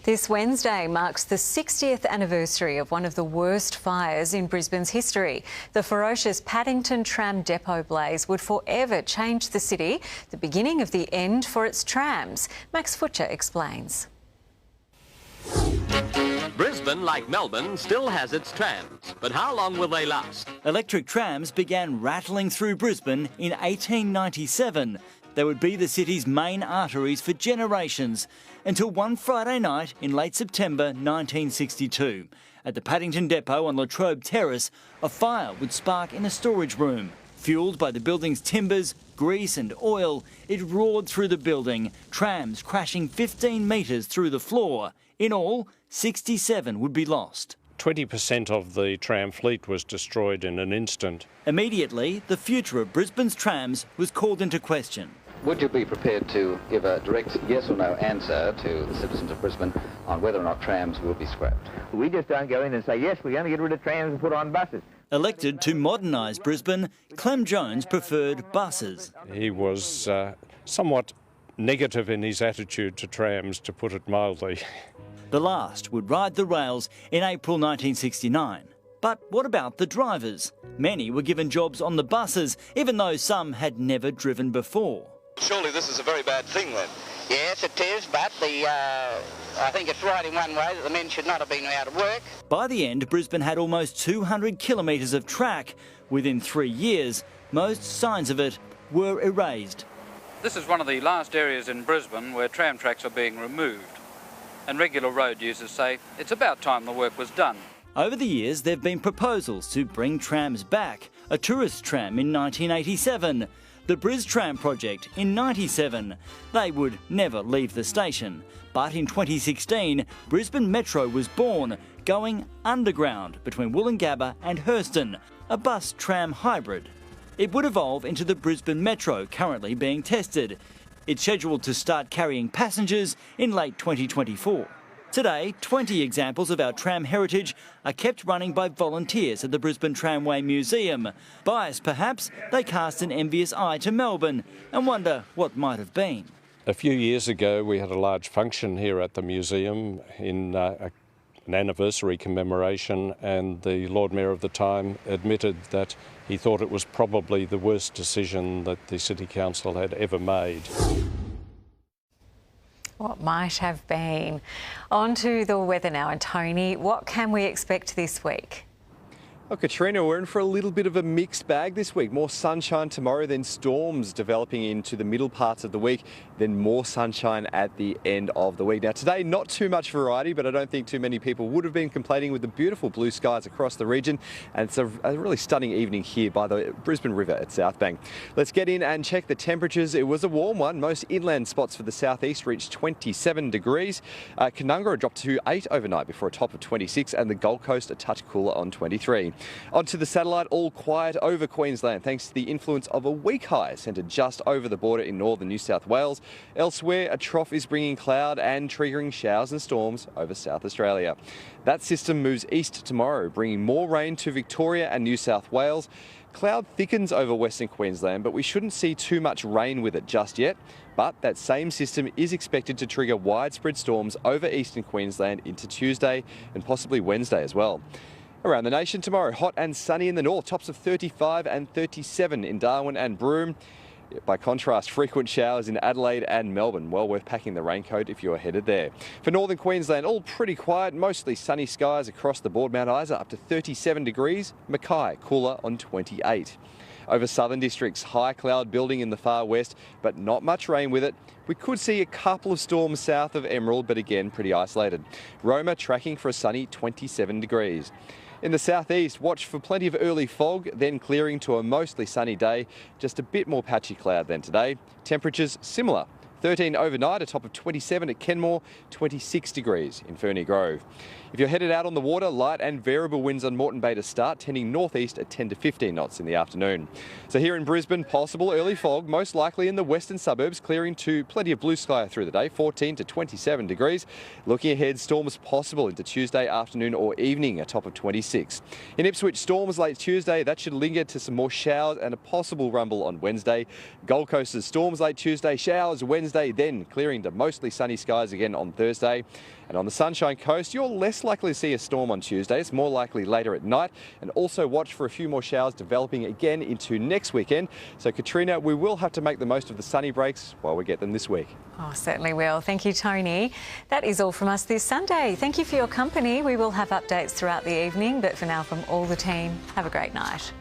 This Wednesday marks the 60th anniversary of one of the worst fires in Brisbane's history. The ferocious Paddington tram depot blaze would forever change the city, the beginning of the end for its trams. Max Futcher explains. Brisbane, like Melbourne, still has its trams, but how long will they last? Electric trams began rattling through Brisbane in 1897. They would be the city's main arteries for generations until one Friday night in late September 1962. At the Paddington Depot on La Trobe Terrace, a fire would spark in a storage room. Fuelled by the building's timbers, grease and oil, it roared through the building, trams crashing 15 metres through the floor. In all, 67 would be lost. 20% of the tram fleet was destroyed in an instant. Immediately, the future of Brisbane's trams was called into question. Would you be prepared to give a direct yes or no answer to the citizens of Brisbane on whether or not trams will be scrapped? We just don't go in and say, yes, we're going to get rid of trams and put on buses. Elected to modernise Brisbane, Clem Jones preferred buses. He was somewhat negative in his attitude to trams, to put it mildly. The last would ride the rails in April 1969. But what about the drivers? Many were given jobs on the buses, even though some had never driven before. Surely this is a very bad thing then? Yes, it is, but I think it's right in one way that the men should not have been out of work. By the end, Brisbane had almost 200 kilometres of track. Within 3 years, most signs of it were erased. This is one of the last areas in Brisbane where tram tracks are being removed. And regular road users say it's about time the work was done. Over the years, there have been proposals to bring trams back. A tourist tram in 1987. The Bris Tram project in 97. They would never leave the station. But in 2016, Brisbane Metro was born, going underground between Woolloongabba and Hurston, a bus-tram hybrid. It would evolve into the Brisbane Metro, currently being tested. It's scheduled to start carrying passengers in late 2024. Today, 20 examples of our tram heritage are kept running by volunteers at the Brisbane Tramway Museum. Biased perhaps, they cast an envious eye to Melbourne and wonder what might have been. A few years ago we had a large function here at the museum in an anniversary commemoration, and the Lord Mayor of the time admitted that he thought it was probably the worst decision that the City Council had ever made. What might have been. On to the weather now, and Tony, what can we expect this week? Well, Katrina, we're in for a little bit of a mixed bag this week. More sunshine tomorrow, then storms developing into the middle parts of the week, then more sunshine at the end of the week. Now today, not too much variety, but I don't think too many people would have been complaining with the beautiful blue skies across the region. And it's a really stunning evening here by the Brisbane River at Southbank. Let's get in and check the temperatures. It was a warm one. Most inland spots for the southeast reached 27 degrees. Canungra dropped to 8 overnight before a top of 26, and the Gold Coast a touch cooler on 23. Onto the satellite, all quiet over Queensland thanks to the influence of a weak high centred just over the border in northern New South Wales. Elsewhere, a trough is bringing cloud and triggering showers and storms over South Australia. That system moves east tomorrow, bringing more rain to Victoria and New South Wales. Cloud thickens over Western Queensland, but we shouldn't see too much rain with it just yet. But that same system is expected to trigger widespread storms over eastern Queensland into Tuesday and possibly Wednesday as well. Around the nation tomorrow, hot and sunny in the north, tops of 35 and 37 in Darwin and Broome. By contrast, frequent showers in Adelaide and Melbourne. Well worth packing the raincoat if you're headed there. For northern Queensland, all pretty quiet, mostly sunny skies across the board. Mount Isa up to 37 degrees, Mackay cooler on 28. Over southern districts, high cloud building in the far west, but not much rain with it. We could see a couple of storms south of Emerald, but again pretty isolated. Roma tracking for a sunny 27 degrees. In the southeast, watch for plenty of early fog, then clearing to a mostly sunny day. Just a bit more patchy cloud than today. Temperatures similar. 13 overnight, a top of 27 at Kenmore, 26 degrees in Ferny Grove. If you're headed out on the water, light and variable winds on Moreton Bay to start, tending northeast at 10 to 15 knots in the afternoon. So here in Brisbane, possible early fog, most likely in the western suburbs, clearing to plenty of blue sky through the day, 14 to 27 degrees. Looking ahead, storms possible into Tuesday afternoon or evening, a top of 26. In Ipswich, storms late Tuesday, that should linger to some more showers and a possible rumble on Wednesday. Gold Coast's storms late Tuesday, showers Wednesday. Wednesday, then clearing to mostly sunny skies again on Thursday. And on the Sunshine Coast, you're less likely to see a storm on Tuesday. It's more likely later at night. And also watch for a few more showers developing again into next weekend. So Katrina, we will have to make the most of the sunny breaks while we get them this week. Oh, certainly will. Thank you, Tony. That is all from us this Sunday. Thank you for your company. We will have updates throughout the evening, but for now, from all the team, have a great night.